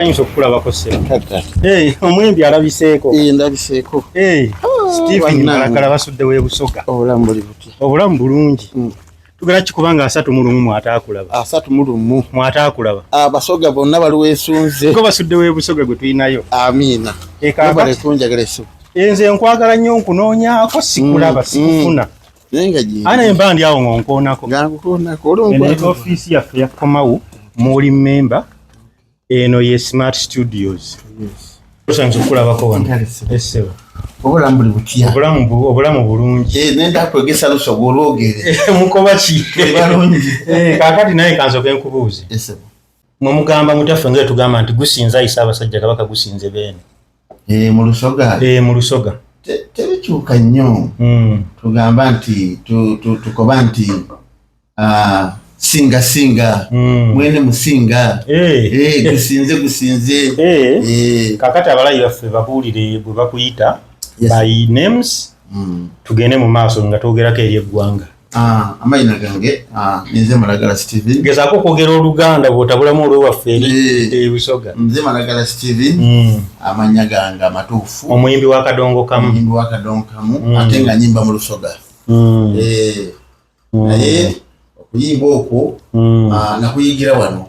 Ayinza okulabako ssebo. Omwembi alabiseeko. Ndabiseeko. Stephen Malagala basudde w'ebusoga. Obulamu buli butya? Obulamu bulungi. Tugera kikubanga 3 mwataakulaba. 3 mwataakulaba. Abasoga bonna bali weesunze. Ko basudde w'ebusoga gwe tulinayo. Amiina. Bale kunjagala essubi. Nze nkwagala nnyo nkunoonyaako sikulaba sikufuna. Nenga ji. Ana embandi awo ngonkoonako. Ngonkoonako. Eno office yaffe ya Komawu muli member. Eno ye Smart Studios. Yes. Osanze okulabako wano. Essebo. Obulamu buli butya? Obulamu bulungi. Nenda kwegesa lusogo olwogere. Mukoba ki? Balungi. Kakati naye kansoke nkubuuze. Essebo. Mwe mugamba mutaffe ngere tugamba nti gusinza ayisa abasajja Kabaka gusinze beene. Mu Lusoga. Mu Lusoga. Tebikyuka nnyo. Tugamba nti tukoba nti singa mwene musinga gusinze kakati abalayi baffe babuulire bwe bakuyita by names tugende mu maaso nga twogerako eri eggwanga. Amayina gange nze Malagala Steven. Gezaako okwogera Oluganda bw'otabulamu olwewaffe eri Busoga. Nze Malagala Steven, amanya gange amatuufu. Omuyimbi wa Kadongo Kamu. Ate nga nyimba mu Lusoga. Naye okuyimba okwo nakuyigira wano.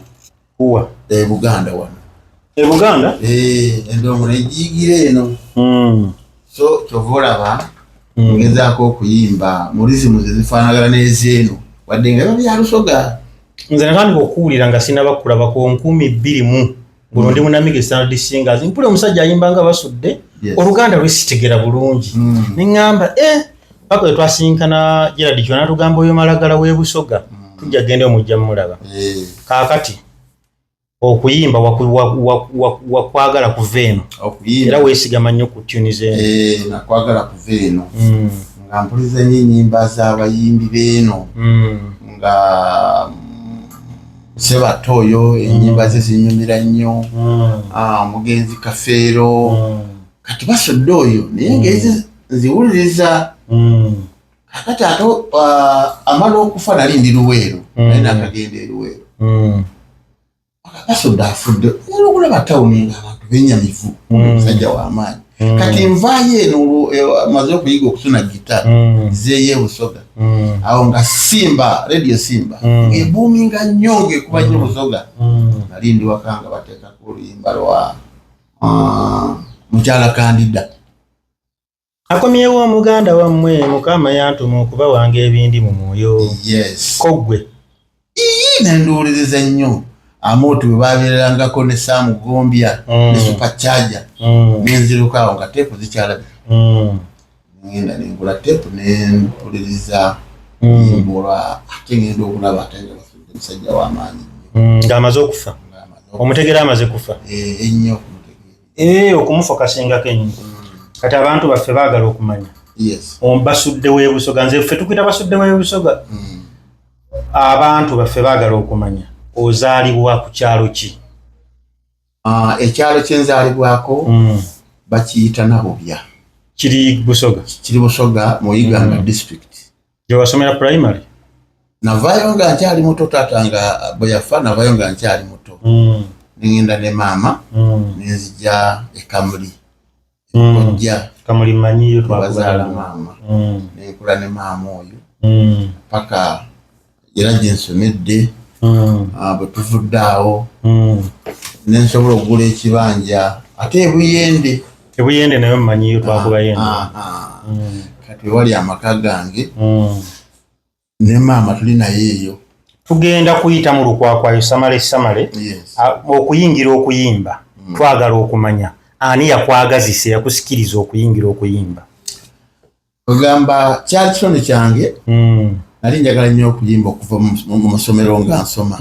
Kuwa? Buganda wano. Buganda? Endongo negiyigira eno. So kyova olaba ngezaako okuyimba mulizimu ze zifaanagana n'ezeeno wadde nga bya Lusoga. Nze natandika okuwulira nga sinnabakulabako 2000 buno ndi munamige Standard Singers mpule omusajja ayimba nga basudde Oluganda lwesitegera bulungi. Neŋŋamba paka we twasinkana Gerard Kyona tugamba oyo Malagala w'e Busoga tujja genda omujja mulaba. Kaakati okuyimba wakwagala kuva eno era weesigama nnyo ku tuni zeeno. Nakwagala kuva eno nga mpuliza nnyo ennyimba z'abayimbi beeno nga Sebato oyo ennyimba ze zinyumira nnyo, Mugenzi Kafeero kati basudde oyo naye ngezi nziwuliriza. Kakati ate amala okufa nali ndi Luweero naye nakagenda e Luweero. Basudde afudde era okulaba tawuni ng'abantu benyamivu omusajja w'amaanyi. Kati nvaayo eno amaze okuyiga okusuna gita zeeyo e Busoga awo nga Simba Radio Simba ng'ebuuminga nnyo ng'ekuba nnyo Busoga nali ndi waka nga bateekako oluyimba lwa Mukyala Kandida. Akomyewo omuganda wammwe Mukama yantuma okuba wange ebindi mu mwoyo. Yes. Koggwe. Nenduwuliriza nnyo. Amoto bwe babeerangako ne Sam Gombya ne Supercharger n'enziruka awo nga teepu zikyalabika. Ngenda nengula teepu nempuliriza yimbola ate ngenda okulaba ate nga basudde omusajja w'amaanyi ng'amaze okufa. Omutegera amaze kufa. Ennyo okumutegera. Okumufa kasingako ennyo. Kati abantu baffe baagala okumanya. Yes. Basudde w'e Busoga nze ffe tukuyita basudde w'e Busoga. Abantu baffe baagala okumanya. Ozaalibwa ku kyalo ki? Ekyalo kye nzaalibwako bakiyita Nabobya. Kiri Busoga? Kiri Busoga mu Iganga district. Gye wasomera primary? Navaayo nga nkyali muto taata nga bwe yafa navaayo nga nkyali muto. Nengenda ne maama nenzija e Kamuli. Kojja. Kamuli mmanyiyo twazaala maama. Nenkula ne maama oyo. Paka era gye nsomedde. Bwe tuvudde awo nensobola okugula ekibanja ate ebuyende nayo mmanyiyo twakubayende. Kati wali amaka gange ne maama tuli naye eyo tugenda kuyita mu lukwakwayo samale okuyingira okuyimba twagala okumanya ani yakwagazisa yakusikiriza okuyingira okuyimba. Ogamba kyali kisono kyange nali njagala nnyo okuyimba okuva mu masomero nga nsoma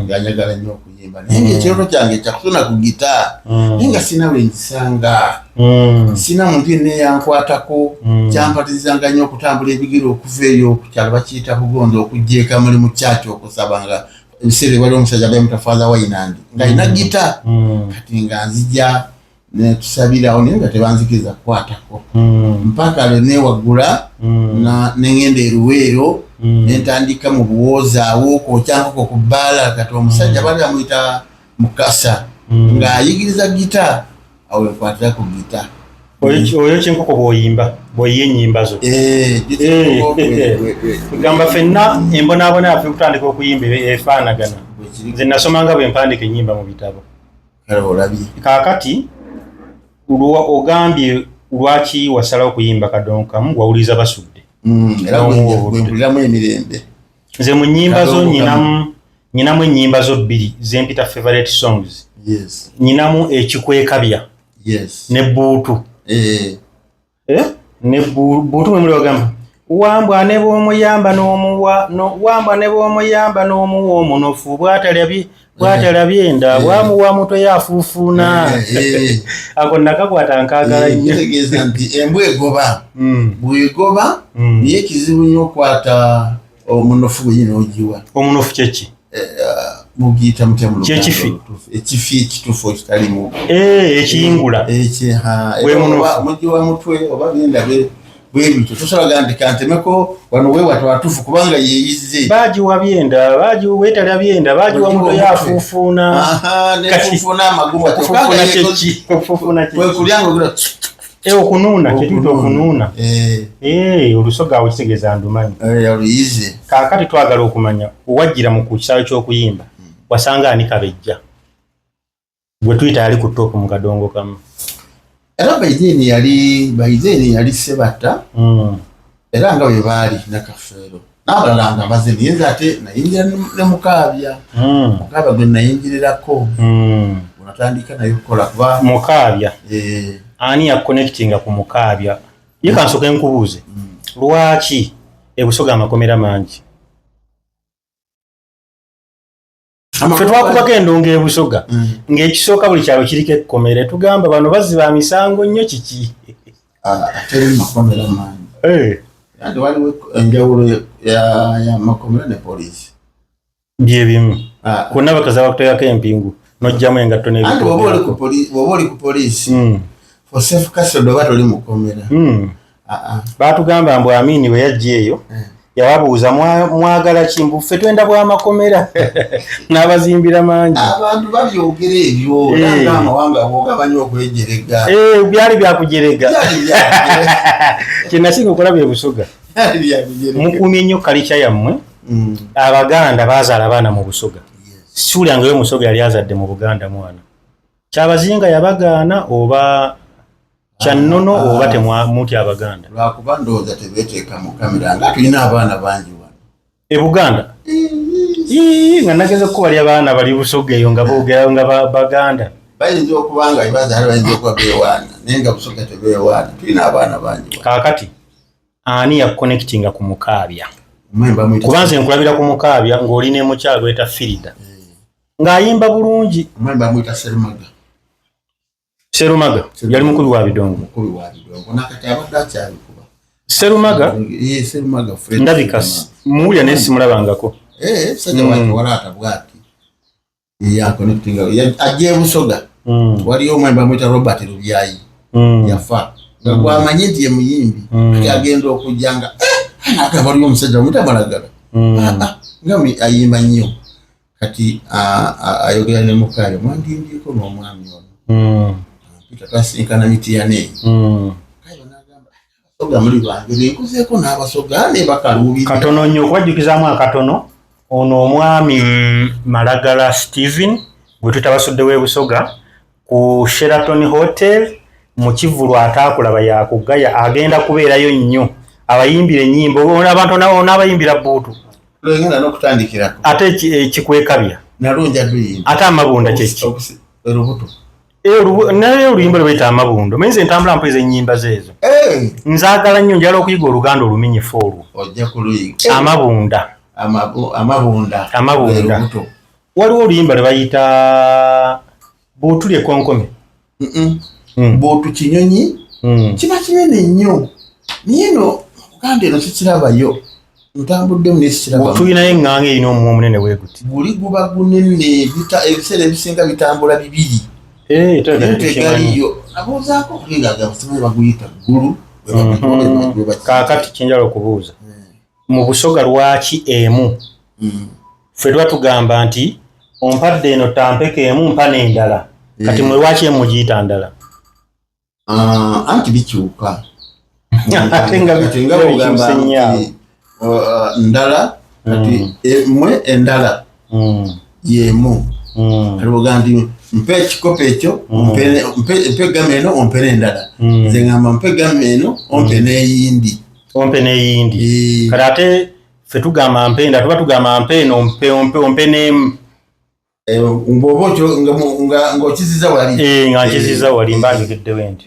nga njagala nnyo okuyimba naye ekirooto kyange kyakusona ku gita naye nga sina we nkisanga sina muntu yenna eyankwatako kyampatirizanga nnyo okutambula ebigere okuva eyo ku kyalo bakiyita Bugondo okujja eka muli mu kyaki okusaba nga ebiseera waliwo omusajja bali mutafaaza Wainandi ng'alina gita kati nga nzija netusabirawo naye nga tebanzikiriza kukwatako mpaka lwe newaggula nengenda e Luweero nentandika mu buwooza awo kwokyangako ku bbaala kati omusajja bali amuyita Mukasa nga ayigiriza gita awe kwatira ku gita oyo kyenkoko bw'oyiye ennyimba zo gamba ffenna embonaabona yaffe kutandika okuyimba efaanagana nze nasomanga bwe mpandika ennyimba mu bitabo kaakati ogambye lwaki wasalawo okuyimba kadongo kamu wawuliza basudde era bwempuliramu emirembe nze mu nnyimba zo nyinamu ennyimba zo bbiri zempita favorite songs nyinamu ekikwekabya ne buutu ne buutu mwe muli bagamba wambwa ne bw'omuyamba n'omuwa omunofu bw'atalabye enda bwamuwa mutwe yafuufuuna ako nakakwata nkaagala nnyo kitegeeza nti embwa egoba bw'egoba niye kizibu nnyo okwata omunofu gwe nyina ogiwa omunofu kyeki mugiyita mutya mu kyekifi ekifi ekitufu ekitalimu ekiyingula mugiwa mutwe oba byenda bwebityo tosobola gandi kantemeko wano wewata watufu kubanga yeeyize bagiwa byenda weetalya byenda bagiwa mutwe yafuufuuna nefuufuuna amagumu okulyanga okunuuna kyetuyita okunuuna olusoga awo kitegeeza ndumanyi oluyize kaakati twagala okumanya owajjira mu ku kisaawe ky'okuyimba wasanga ani kabejja gwe tuyita yali ku ttoopu mu kadongo kamu era Baizeni yali Sebatta era nga bwe baali nakafeero n'abalala nga bazeni yenza ate nayingira ne Mukaabya Mukaabya gwe nayingirirako unatandika naye kukola kuba Mukaabya ani ya connectinga ku Mukaabya ye kansoke nkubuuze lwaki ebusoga amakomera mangi ffe twakubako endongo ebusoga ng'ekisooka buli kyalo kiriko ekkomere tugamba bano baziba misango nnyo kiki teri makomera mangi yandi waliwo enjawulo ya makomera ne poliisi byebimu konna bakaza bakuteekako empingu n'ojjamu engatto n'ebitooke bw'oba oli ku poliisi for safe custody oba toli mukomera baatugamba mbu Amini bwe yajja eyo yababuuza mwagala kimbu ffe twenda bw'amakomera n'abazimbira mangi abantu babyogera ebyo n'amawanga bw'ogabanya okwejerega byali byakujerega kyenasinga okulaba ebusoga mukuumye nnyo kalica yammwe abaganda bazaala abaana mu busoga siwulyangayo musoga yali azadde mu Buganda mwana kyabazinga yabagaana oba kyannono oba temutya abaganda lwakuba ndowooza tebeeteeka mu kamera nga tulina abaana bangi wano e Buganda nga nageza okubalya abaana bali busoga eyo nga boogera nga baganda bayinza okuba nga bazaala bayinza okuba beewaana naye nga busoga tebeewaana tulina abaana bangi kaakati ani ya connectinga ku Mukaabya kuba nze nkulabira ku Mukaabya ng'oli ne mukyala gweta Firida ng'ayimba bulungi bamuyita Serumaga yali mukubi wa bidongo nakati abadde akyabikuba Serumaga ndabika muwulya naye simulabangako sajja walaata bwati ajja ebusoga waliyo omwami bamuyita Robert Lubyayi yafa nga gwamanye nti ye muyimbi agenda okujja nga agamba waliyo omusajja bamuyita Malagala nga ayimba nnyo kati ayogera ne Mukaabya mwandindyeko n'omwami ono tatasinkana mitiyane abasoga muli bange nkuzeeko n'abasoga ne bakaluubirira katono nnyo okubajjukizaamu akatono ono omwami Malagala Stephen gwe tuyita basudde w'ebusoga ku Sheraton Hotel mu Kivulu ataakulaba yakugaya agenda kubeerayo nnyo abayimbira ennyimba abantu n'abayimbira buutu lwegenda n'okutandikirako ate ekikwekabya nalunja luyimba ate amabunda kyeki erubuto naye oluyimba lwe bayita amabundo menze ntambula mpeza ennyimba zeezo nzaagala nnyo njala okuyiga oluganda oluminyefu olwo ojja kuluyiga amabunda waliwo oluyimba lwe bayita buutu lye konkome buutu kinyonyi kiba kinene nnyo naye no okuganda eno kikirabayo ntambuddemu nesikirabamu tulinayo eŋŋanga erina omumwa omunene weeguti buli guba gunene ebiseera ebisinga bitambula bibiri tegaliyo abuuzaako okuligaga basobola baguyita ggulu kaakati kyenjala okubuuza mu busoga lwaki emu ffe tuba tugamba nti ompadde eno tampeka emu mpa n'endala kati mwe lwaki mugiyita ndala anti bikyuka ate nga bigamba ndala kati mwe endala yemu aliboga nti mpe ekikopo ekyo mpe gama eno ompe n'endala nze ngamba mpe gama eno ompe n'eyindi kati ate ffe tugamba mpenda tuba tugamba mpeno ompe n'emu ng'oba ng'okiziza wali nga nkiziza wali mbanjogeddewo enti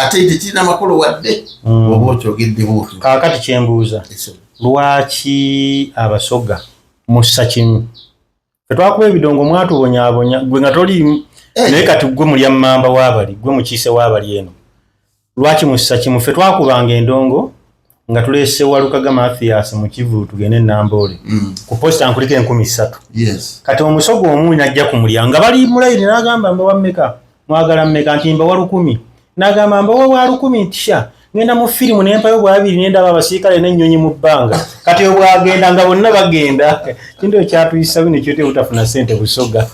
ate tekirina makulu wadde oba okyogedde bwotyo kaakati kyembuuza lwaki abasoga mussa kimu ffe twakuba ebidongo mwatubonyaabonya gwe nga toliimu naye kati gwe mulya mmamba waabali gwe mukiise waabali eno lwaki mussa kimu ffe twakubanga endongo nga tuleese Walukaga Mathias mu Kivu tugende Namboole ku posta nkuliko 13,000 yes kati omusogo omu najja ku mulyango bali mulayini n'agamba mba wammeka mwagala mmeka nti mba wa 1,000 n'agamba mba wa 1,000 tisha ngenda mu firimu n'empayo bwabiri n'endaba abasiikale n'ennyonyi mu bbanga kati obwagenda nga bonna bagenda kintu ekyatuyisa bino kyote butafuna ssente busoga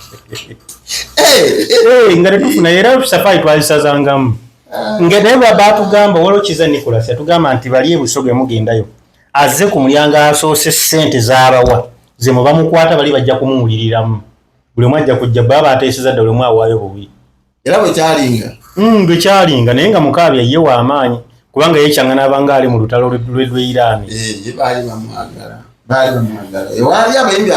nga tetufuna era safari twazisazangamu ngene batugamba waliwo kiza Nicholas yatugamba nti bali ebusoge mugendayo azze ku mulyango asoose ssente z'abawa ze muba mukwata bali bajja kumuwuliriramu buli omu ajja kujja baba ateeseza dda buli omu awaayo bubi era bwe kyalinga naye nga Mukaabya ye w'amaanyi kubanga yekyangana abanga ali mu lutalo lwe Irani baali bamwagala ewaali abayimbi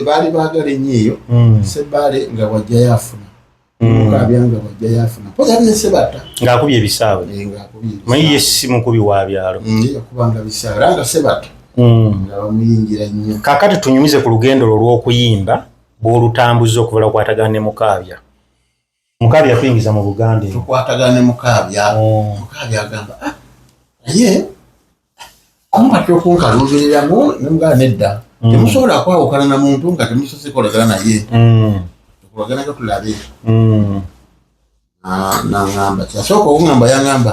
baali baagala ennyo eyo Sebaale nga wajja yafuna Mukaabya nga wajja yafuna poza ne Sebata ng'akubye ebisaawe manyi ye si mukubi wa byalo yakubanga bisaawe nga Sebata nga bamuyingira nnyo kaakati tunyumize ku lugendo lw'okuyimba bw'olutambuza okuva kwatagana ne Mukaabya tuyingiza mu Buganda tukwatagana ne Mukaabya agamba naye omukati okunkaluubiriramu nemugala nedda temusobola kwawukana na muntu nga temusoose kolagana naye tukolaganaga tulabe naŋŋamba kyasooka okuŋŋamba yaŋŋamba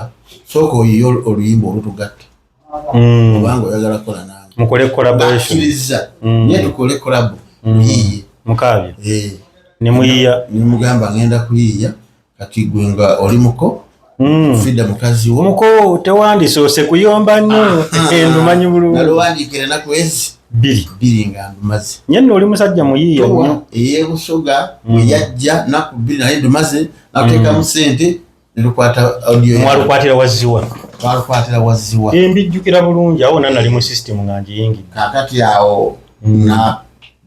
sooka oyiye oluyimba olutugatta obanga oyagala kola nange mukole collaboration akkiriza naye tukole collabo luyiye Mukaabya nemuyiya nemugamba ngenda kuyiya kati gwe nga oli muko fidda mukazi wo muko tewandisoose kuyomba nnyo ndumanyi bulungi nalowandikira enaku ezi bbiri nga ndumaze nyenno oli musajja muyiiya nnyo eyebusoga bwe yajja naku bbiri naye ndumaze nakuteekamu ssente netukwata audio mwalukwatira wazziwa twalukwatira wazziwa mbijjukira bulungi awo nali mu system nga njiyingidde kaakati awo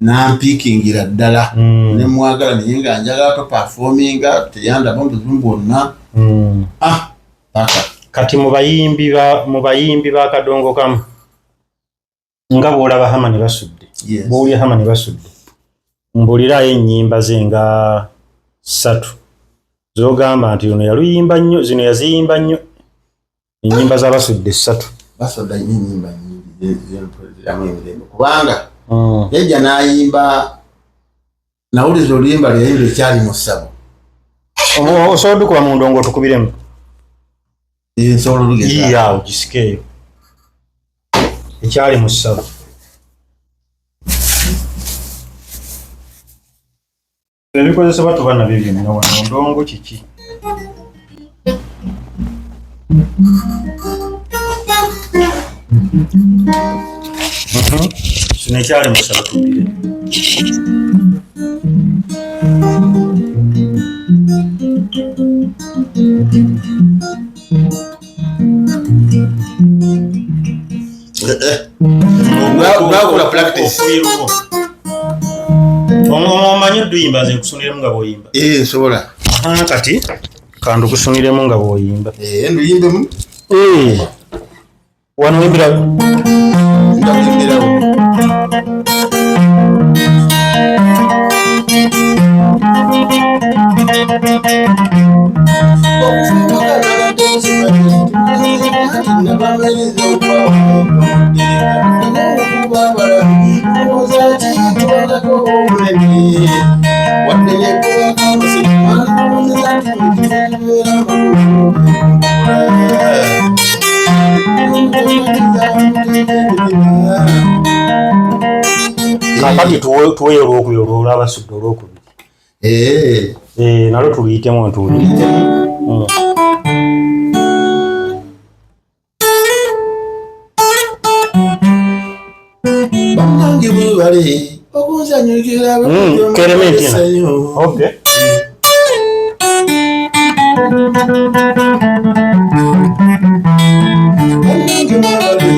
nampiikingira ddala nemwagala naye nga njagala topafominga teyandaba mubuzibu bwonna kati mu bayimbi ba kadongo kamu nga bw'olaba Hamani Basudde bw'olya Hamani Basudde mbulirayo ennyimba ze nga 3 z'ogamba nti luno yaluyimba nnyo zino yaziyimba nnyo ennyimba za Basudde 3 Basudde ennyimba nyingi kubanga yajja n'ayimba nawuliza oluyimba lweyayimbira ekyali mu ssabo osobola dukuba mu ndongo otukubiremu nsobola olugeza awo gisikeeyo ekyali mu ssabo ebikozesebwa tuba nabyo byonna wano ndongo kiki kino ekyali mu ssabo tubire Bwakola practice omanyi duyimba nze nkusuniremu nga bw'oyimba nsobola kati kandu kusuniremu nga bw'oyimba nduyimbemu wano wimbirawo ndawimbirawo kakati tuweyo olwokubiri olw'Abasudde olwokubiri Nalo tuliyitemu ntuuli. Banange bwebale okunzanyukira Clementina. Okay. Banange bwebale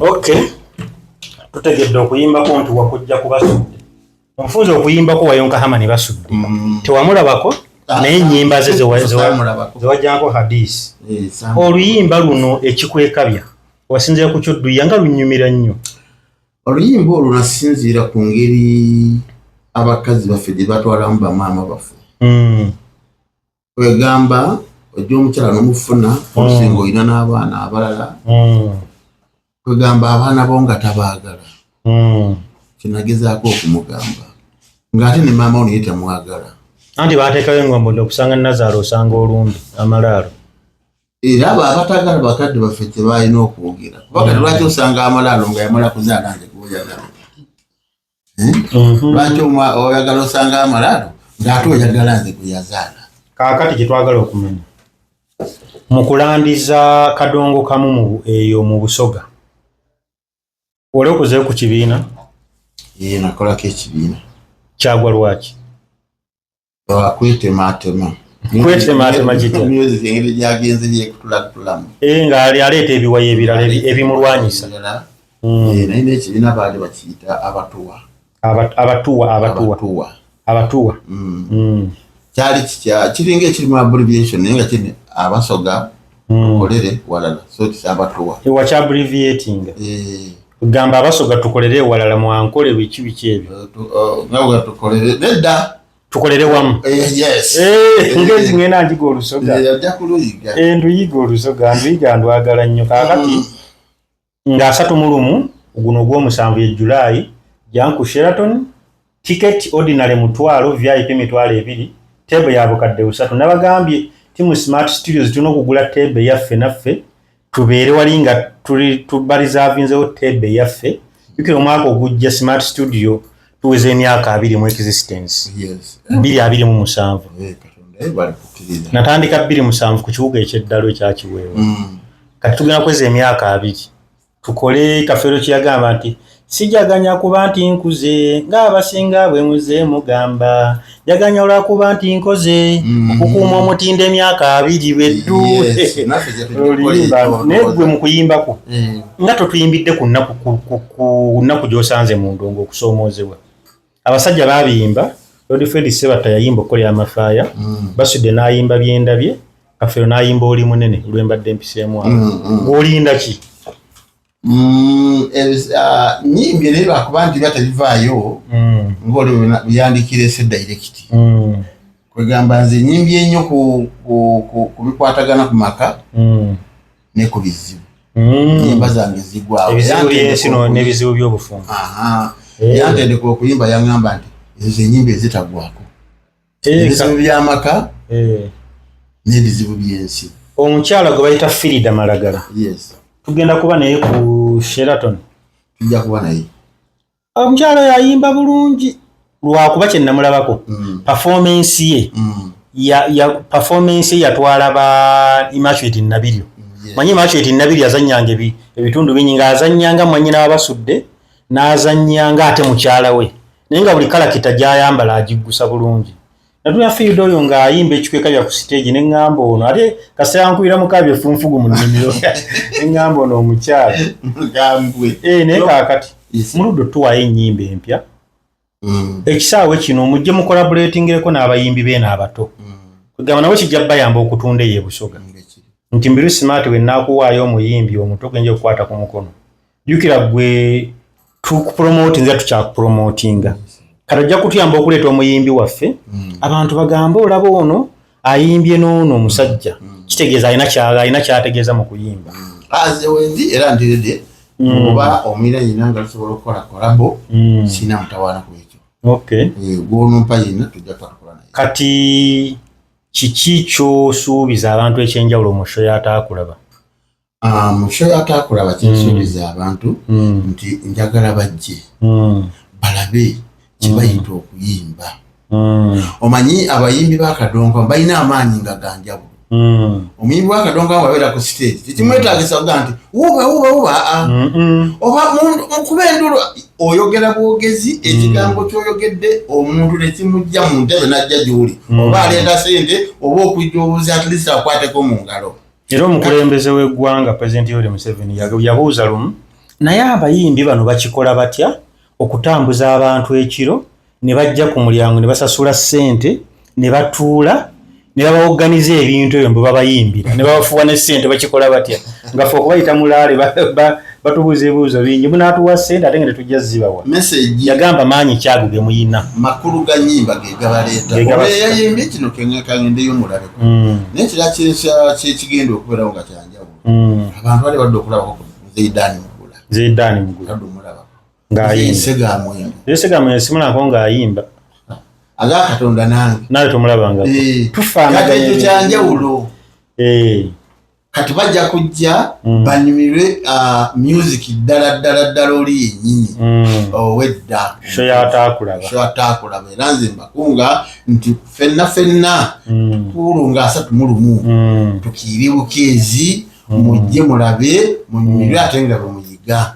Okay. Tutegedde okuyimbako nti wakujja kubasudde. Omufunza okuyimbako wayonka hama ne basudde. Tewamulabako naye ennyimba ze zewajjanko hadisi. Oluyimba luno ekikwekabya wasinzira ku kyodduya nga lunyumira nnyo. Oluyimba olwo nasinziira ku ngeri abakazi baffe gye batwalamu bamaama baffe. Kwegamba ojja omukyala n'omufuna osinga olina n'abaana abalala. Kwegamba abaana bo nga tabaagala. Kinagezaako okumugamba ng'ate ne maama ono ye tamwagala. Anti baateekayo engombo okusanga Nazaalo osanga olumbi amalaalo. Era abo abatagala bakadde baffe tebalina okwogera. Kubanga lwaki osanga amalaalo nga yamala kuzaala nze kuoyagala? Lwaki oyagala osanga amalaalo ng'ate oyagala nze kuyazaala? Kaakati kye twagala okumenya. Mu kulandiza kadongo kamu eyo mu Busoga. Wali okuzeeyo ku kibiina? Nakolako ekibiina. Kyagwa lwaki? Kwetemaatema. Kwetemaatema kitya? Music engeri gyagenze yekutulakutulamu. Ng'ali aleeta ebiwayi ebirala ebimulwanyisa. Naye n'ekibiina baali bakiyita abatuwa. Abatuwa. Kyali kiringa ekiri mu abbreviation naye nga kiri Abasoga tukolere walala. So ti abatuwa. Wakya abbreviating. Gamba Abasoga tukolere walala mwankole biki ebyo. Nga tukolere nedda. Tukolere wamu. Yes. Ngezi ngena njiga Olusoga. Ajja kuluyiga. Nduyiga Olusoga, nduyiga ndwagala nnyo. Kaakati nga 3 guno gw'omusanvu ye July janku Sheraton ticket ordinary mutwalo VIP mitwalo 2 table ya bukadde 3 nabagambye timu Smart Studios tuno kugula table yaffe naffe tubeere walinga tubalizavinzeho table yaffe yukira omwaka ogujja Smart Studio tuweze emyaka 2 mu existence. Yes. 227. Natandika 27 ku kibuga ekyeddalo ekyakiweewa. Kati tugenda kweza emyaka 2 tukole kafero kiyagamba nti sijaganya kuba nti nkuze ng'abasinga bwe muze mugamba jaganya olwakuba nti nkoze okukuuma omutindo emyaka 2 beddu. Naye gwe mu kuyimbako nga totuyimbidde ku nnaku gy'osanze mu ndongo okusoomoozebwa. Abasajja baabiyimba Lord Fred Sebata yayimba okukolera amafaaya Basudde n'ayimba byendabye Kafero n'ayimba oli munene lwembadde mpiseemu awo. Ng'olinda ki? Nyimbye naye lwakuba nti batabivaayo ng'oli byandikira ese direct. Kwegamba nze nyimbye nnyo ku bikwatagana ku maka ne ku bizibu. Nyimba zange zigwawo. Ebizibu by'ensi n'ebizibu by'obufumbo. Yantendeka okuyimba yaŋŋamba nti ezo ennyimba ezitagwako. Ebizibu by'amaka n'ebizibu by'ensi. Omukyala gwe bayita Firida Malagala. Yes. Tugenda kuba naye ku Sheraton. Tujja kuba naye. Omukyala yayimba bulungi lwakuba kye namulabako. Performance ye performance yatwala ba Immaculate Nabiryo. Manyi Immaculate Nabiryo azannyanga ebitundu bingi ng'azannyanga mwannyina wabasudde n'azannyanga ate mukyala we. Naye nga buli kalakita gy'ayambala agiggusa bulungi. Natuna field oyo ng'ayimba ekikweka bya ku stage ne ŋŋamba ono ate kasera nkuira mukabye funfugu mu nnimiro ne ŋŋamba ono omukyala Ngambwe. naye kaakati muludde tuwayo ennyimba empya ekisaawe kino mujje mu collaboratingireko n'abayimbi beeno abato kugamba nabo kijja bayamba okutunda eyo Busoga nti Mbiru Smart we naakuwaayo omuyimbi omuto genja okukwata ku mukono jjukira gwe tukupromotinga tukyakupromotinga kati ojja kutuyamba okuleeta omuyimbi waffe abantu bagambe olaba ono ayimbye n'ono omusajja kitegeeza alina kyategeeza mu kuyimba. Aze wendi era ndirede oba omira yina nga tusobola okukola kolabo sina mutawaana ku ekyo gw'onompa yina tujja tukola naye. Kati kiki ky'osuubiza abantu ekyenjawulo mu show y'ataakulaba? Mu show y'ataakulaba kyensuubiza abantu nti njagala bajje balabe kibayita okuyimba. Omanyi abayimbi b'akadongo balina amaanyi nga ganjawulo. Omuyimbi w'akadongo wabeera ku stage tekimwetaagisa kuga nti wuba oba mukuba endulu oyogera bwogezi ekigambo ky'oyogedde omuntu ne kimujja mu ntebe n'ajja gy'oli oba aleeta sente oba okujja obuzi at least akwateko mu ngalo. Era omukulembeze w'eggwanga President Yoweri Museveni yabuuza lumu naye abayimbi bano bakikola batya okutambuza abantu ekiro ne bajja ku mulyango ne basasula ssente ne batuula ne babaorganiza ebintu ebyo mbu babayimbira ne babafuwa ne ssente bakikola batya nga ffe okubayita mulaale batubuuza ebibuuzo bingi munaatuwa ssente ate nga tetujja zibawa. Yagamba maanyi kyago ge muyina makulu ga nnyimba ge gabaleeta yayimbye kino kaŋŋendeyo mulabeko naye kira kyekigenda okubeerawo nga kyanjawulo abantu bali badde okulabako Zeidaani Mugula omulabako ng'ayimba Segamwenge simulanko ng'ayimba agakatonda nange nawe tomulabanga kati ekyo kyanjawulo kati bajja kujja banyumirwe music ddala oli yennyini owedda show y'ataakulaba era nze mbakunga nti ffenna kulu nga 31 tukiire bukeezi mujje mulabe munyumirwe ate nga bwe muyiga.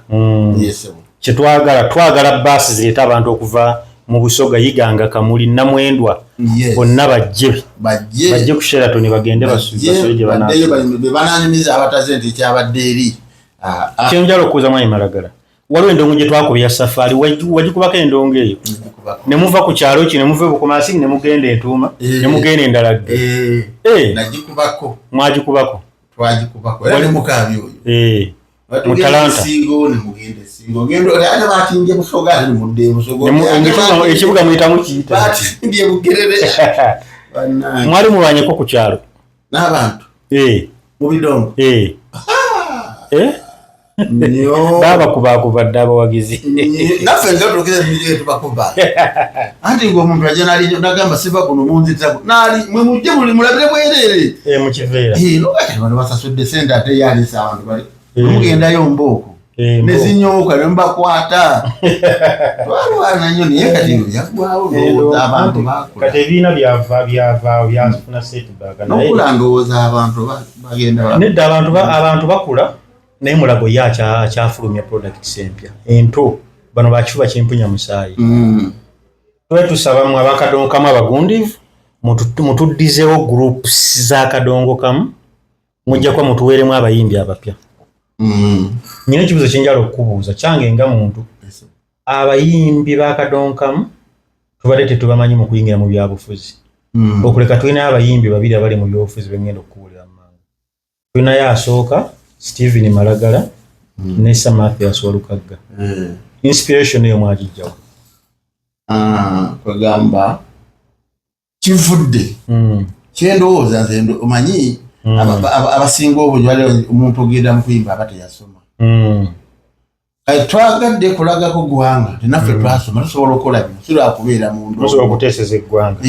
Twagala baasi zireeta abantu okuva mu Busoga Yiganga Kamuli Namwendwa bonna bajje ku Sheraton bagende basule gye bananyumiza abataze nti kyabadde eri kyenjala okuuza Mwami Malagala waliwo endongo gye twakubya safari wagikubako endongo eyo ne muva ku kyalo ki ne muva Bukomansi ne mugenda Entuuma ne mugenda Endalagge nagikubako mwagikubako twagikubako era ne mukaabi oyo Mutalanta ekibuga muyitamu kiyita mwali mulwanyeko ku kyalo n'abantu mu bidongo babakubakubadde abawagizi naffe nga tulokeza bije tubakuba anti ng'omuntu ajja nali nagamba siva kuno munzita nali mwe mujje mulabire bwerere mu kiveera nokati bano basasudde sente ate yalisa abantu bali mugendayo mbooko nezinyooka ne mubakwata twalwana nnyo naye kati byagwawo abantu bakula kati ebiina byava byafuna setback n'okula ndowooza abantu bagenda nedda abantu bakula naye mulago ye akyafulumya products empya ento bano bakifuba kimpunya musaayi twe tusaba abakadongo kamu abagundivu mutuddizeewo groups z'akadongo kamu mujja kuba mutuweeremu abayimbi abapya. Nina ekibuuzo kyenjala okukubuuza kyange nga muntu abayimbi b'akadongo kamu tubadde tetubamanyi mu kuyingira mu byabufuzi okuleka tulinayo abayimbi babiri abali mu byobufuzi bengenda okukubuulira mu mangu. Tulinayo asooka Stephen Malagala ne Mathias Walukagga. Inspiration eyo mwagijjawo? Kwegamba kivudde kyendowooza nze omanyi abasinga obungi wali omuntu ogenda mu kuyimba aba teyasoma kati twagadde kulagako ggwanga tinaffe twasoma tusobola okukola bino silwakubeera mundu osobola okuteeseza eggwanga.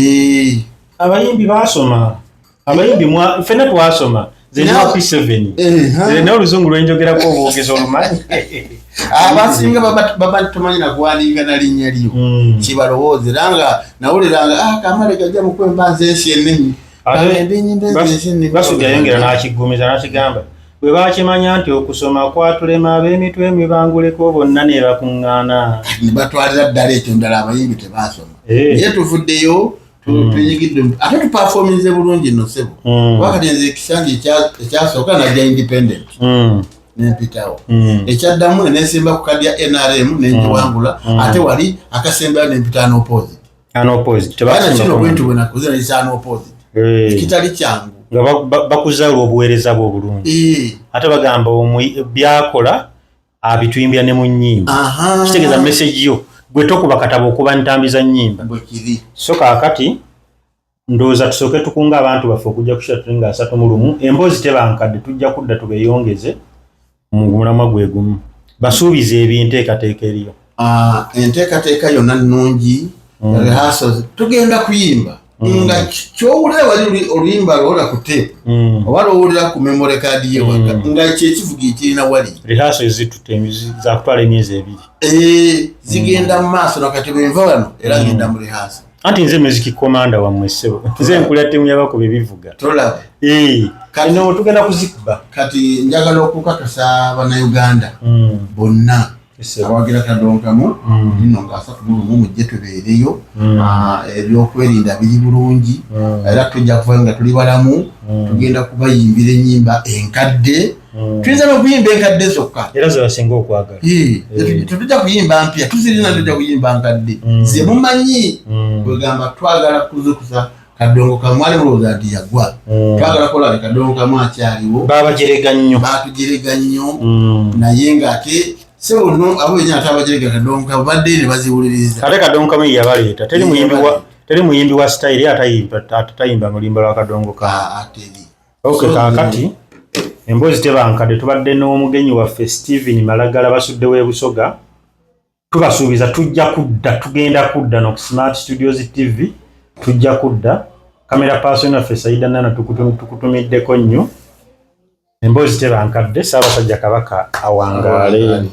Abayimbi baasoma ffenna twasoma zerina P7 zerina oluzungu lwenjogerako obwogezi olumanyi abasinga baba tumanyi nakuwandiika na linnya lyo kibalowooza era nga nawuliranga kamale kajja mu kwemba nze ensi ennimi Basujja yongera n'akiggumiza n'akigamba bwe bakimanya nti okusoma kwatulema ab'emitwe emibanguleko bonna ne bakuŋŋaana ne batwalira ddala ekyo ndala abayimbi tebaasoma naye tuvuddeyo tuyigidde ate tupafominze bulungi nno ssebo wakati nze ekisanja ekyasooka najja independent nempitawo ekyaddamu nesimba ku kadi ya NRM nenjiwangula ate wali akasembayo nempita anopposite kino bwentu bwe nakuze nayisa anopposite ekitali kyangu nga bakuzaalwa obuweereza bwe obulungi ate bagamba byakola abituyimbira ne mu nnyimba kitegeeza message yo gwe tokuba katabo okuba ntambiza nnyimba so kaakati ndowooza tusooke tukunga abantu baffe okujja kushira tuli nga 31 emboozi tebankadde tujja kudda tubeeyongeze mu mulamwa gwe gumu basuubiza ebinteekateeka eriyo enteekateeka yonna nnungi rehearsals tugenda kuyimba nga kyowulira wali oluyimba lwola ku tape oba lowulira ku memory card ye waka nga kyekivuga ekirina wali rehearsals za kutwala emyezi 2 zigenda mu maaso nakati bwenva wano era ngenda mu rehearsal anti nze music commander wammwe ssebo nze nkulira ttiimu y'abakuba ebivuga tolaba kano tugenda kuzikuba kati njagala okukakasa bannayuganda bonna awagira kadonkamu nino nga 31 mujje tubeereyo ebyokwerinda biri bulungi era tujja kuva nga tuli balamu tugenda kubayimbira ennyimba enkadde tuyinza n'okuyimba enkadde zokka era zebasinga okwagala tetujja kuyimba mpya tuzirina tujja kuyimba nkadde ze mumanyi kwegamba twagala kuzikusa kadongo kamwali mulowooza nti yagwa twagala kola kadongo kamu akyaliwo batujerega nnyo naye ng'ate sebo no abo yenya atabajerega kadongo badde ne baziwuliriza ate kadongo kamu yabaleeta teri muyimbi wa style atayimba mulimba lwa kadongo ka ateri kakati emboozi tebankadde tubadde n'omugenyi waffe Steven Malagala basudde w'ebusoga tubasuubiza tugenda kudda no Smart Studios TV tujja kudda kamera person waffe Saida Nana tukutumiddeko nnyo emboozi tebankadde Ssaabasajja Kabaka awangaale